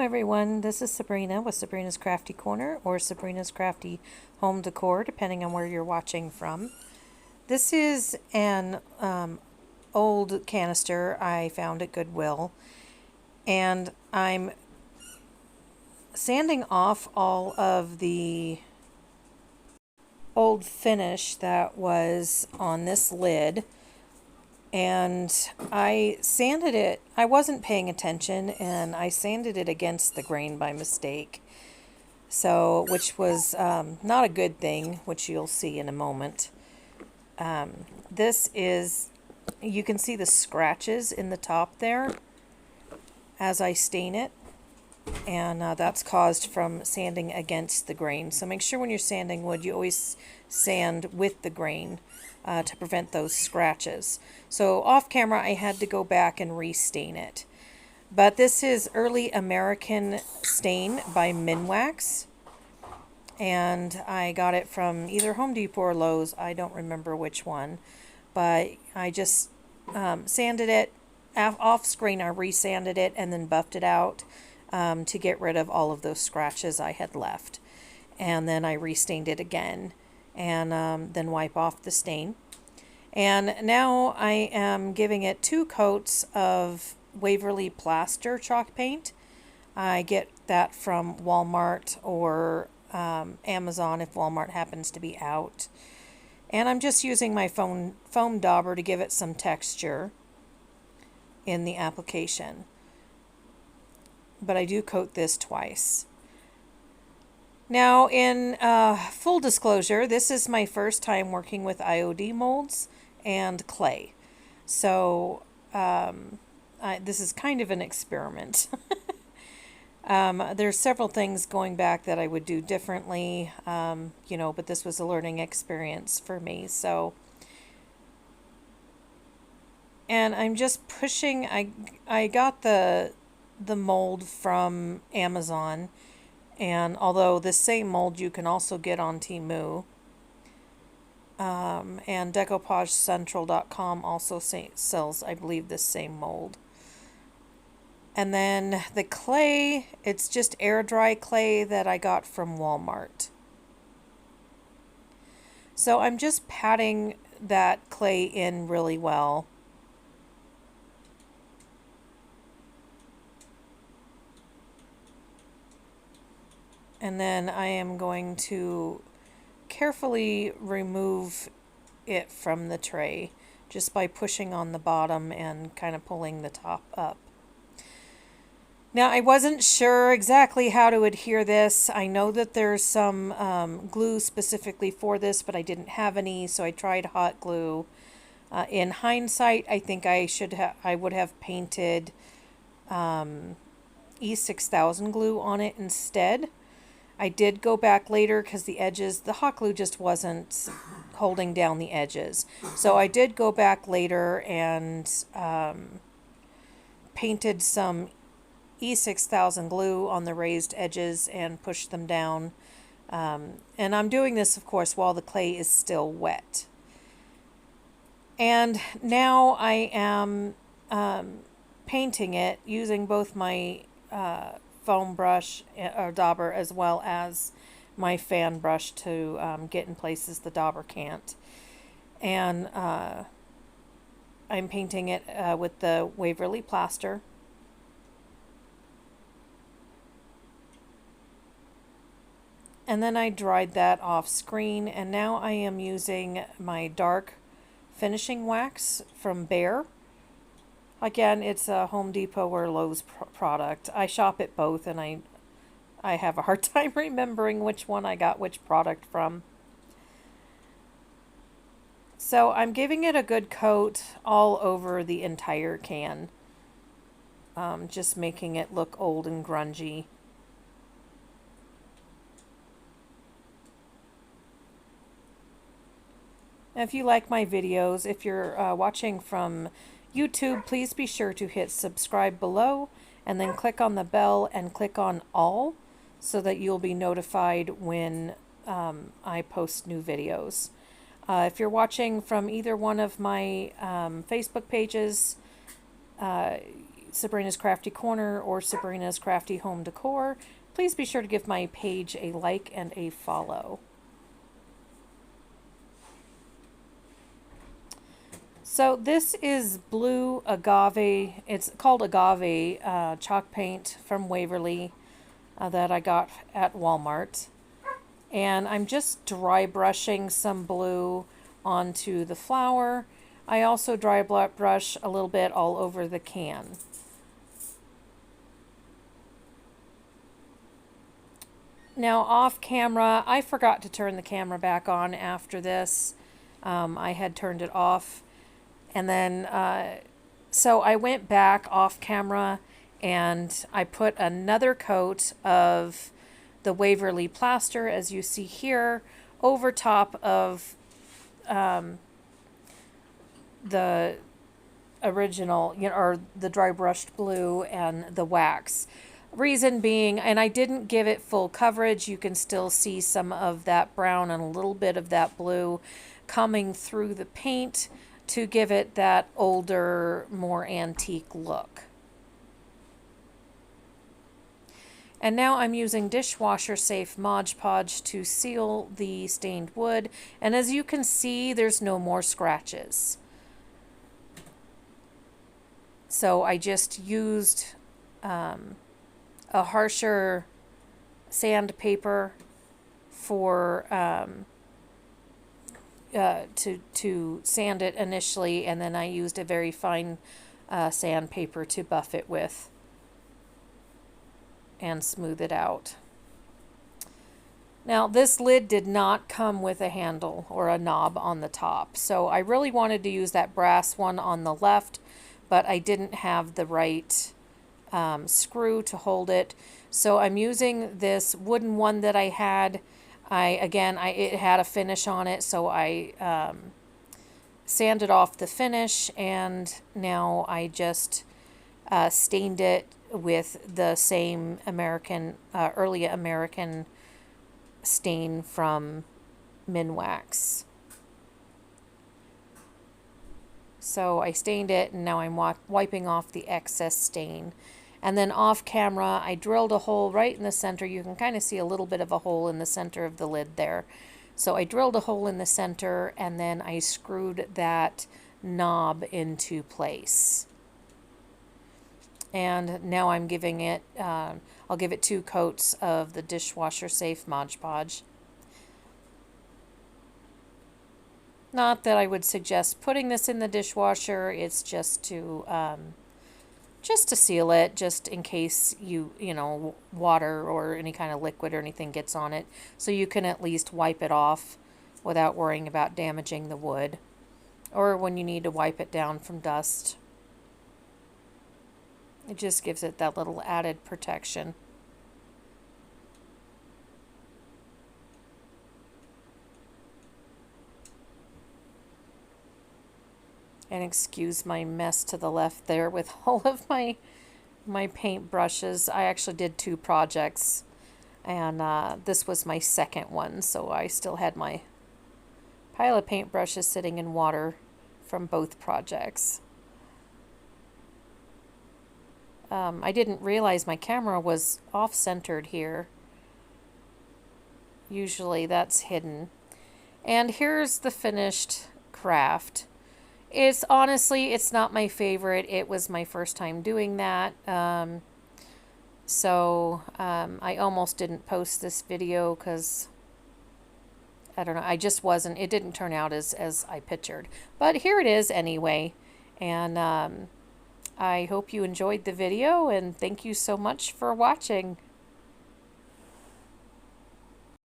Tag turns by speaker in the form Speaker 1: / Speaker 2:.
Speaker 1: everyone, this is Sabrina with Sabrina's Crafty Corner or Sabrina's Crafty Home Decor, depending on where you're watching from. This is an old canister I found at Goodwill, and I'm sanding off all of the old finish that was on this lid. And I sanded it, I wasn't paying attention, and I sanded it against the grain by mistake. So, which was not a good thing, which you'll see in a moment. This is, you can see the scratches in the top there as I stain it. And that's caused from sanding against the grain. So make sure when you're sanding wood, you always sand with the grain to prevent those scratches. So off camera, I had to go back and restain it. But this is Early American Stain by Minwax. And I got it from either Home Depot or Lowe's. I don't remember which one. But I just sanded it off screen. I resanded it and then buffed it out to get rid of all of those scratches I had left. And then I restained it again and then wipe off the stain. And now I am giving it 2 coats of Waverly Plaster chalk paint. I get that from Walmart or Amazon if Walmart happens to be out. And I'm just using my foam dauber to give it some texture in the application. But I do coat this twice. Now, in full disclosure, this is my first time working with IOD molds and clay. So this is kind of an experiment. There's several things going back that I would do differently, but this was a learning experience for me. So, and I'm just pushing, I got the mold from Amazon, and although the same mold you can also get on Temu, and DecoupageCentral.com also sells, I believe, this same mold. And then the clay, it's just air dry clay that I got from Walmart. So I'm just patting that clay in really well. And then I am going to carefully remove it from the tray just by pushing on the bottom and kind of pulling the top up. Now, I wasn't sure exactly how to adhere this. I know that there's some glue specifically for this, but I didn't have any, so I tried hot glue. In hindsight, I think I would have painted E6000 glue on it instead. I did go back later because the hot glue just wasn't holding down the edges. So I did go back later and painted some E6000 glue on the raised edges and pushed them down. And I'm doing this, of course, while the clay is still wet. And now I am painting it using both my foam brush or dauber as well as my fan brush to get in places the dauber can't. And I'm painting it with the Waverly Plaster. And then I dried that off screen, and now I am using my dark finishing wax from Behr. Again, it's a Home Depot or Lowe's product. I shop at both, and I have a hard time remembering which one I got which product from. So I'm giving it a good coat all over the entire can, just making it look old and grungy. If you like my videos, if you're watching from YouTube, please be sure to hit subscribe below and then click on the bell and click on all so that you'll be notified when I post new videos. If you're watching from either one of my Facebook pages, Sabrina's Crafty Corner or Sabrina's Crafty Home Decor, please be sure to give my page a like and a follow. So this is blue agave. It's called agave chalk paint from Waverly that I got at Walmart. And I'm just dry brushing some blue onto the flower. I also dry brush a little bit all over the can. Now off camera, I forgot to turn the camera back on after this. I had turned it off. And then, so I went back off camera and I put another coat of the Waverly plaster, as you see here, over top of the original, or the dry brushed blue and the wax. Reason being, and I didn't give it full coverage, you can still see some of that brown and a little bit of that blue coming through the paint to give it that older, more antique look. And now I'm using dishwasher safe Mod Podge to seal the stained wood. And as you can see, there's no more scratches. So I just used a harsher sandpaper for to sand it initially, and then I used a very fine sandpaper to buff it with and smooth it out. Now this lid did not come with a handle or a knob on the top, so I really wanted to use that brass one on the left, but I didn't have the right screw to hold it, so I'm using this wooden one that I had. It had a finish on it, so I sanded off the finish, and now I just stained it with the same early American stain from Minwax. So I stained it, and now I'm wiping off the excess stain. And then off camera, I drilled a hole right in the center. You can kind of see a little bit of a hole in the center of the lid there. So I drilled a hole in the center, and then I screwed that knob into place. And now I'm giving it, I'll give it 2 coats of the dishwasher safe Mod Podge. Not that I would suggest putting this in the dishwasher, it's just to seal it, just in case you know, water or any kind of liquid or anything gets on it, so you can at least wipe it off without worrying about damaging the wood, or when you need to wipe it down from dust. It just gives it that little added protection. And excuse my mess to the left there with all of my paint brushes. I actually did 2 projects, and this was my second one, so I still had my pile of paint brushes sitting in water from both projects. I didn't realize my camera was off-centered here. Usually that's hidden. And here's the finished craft. It's honestly, it's not my favorite. It was my first time doing that. I almost didn't post this video because, I don't know, I just wasn't, it didn't turn out as I pictured. But here it is anyway. And I hope you enjoyed the video, and thank you so much for watching.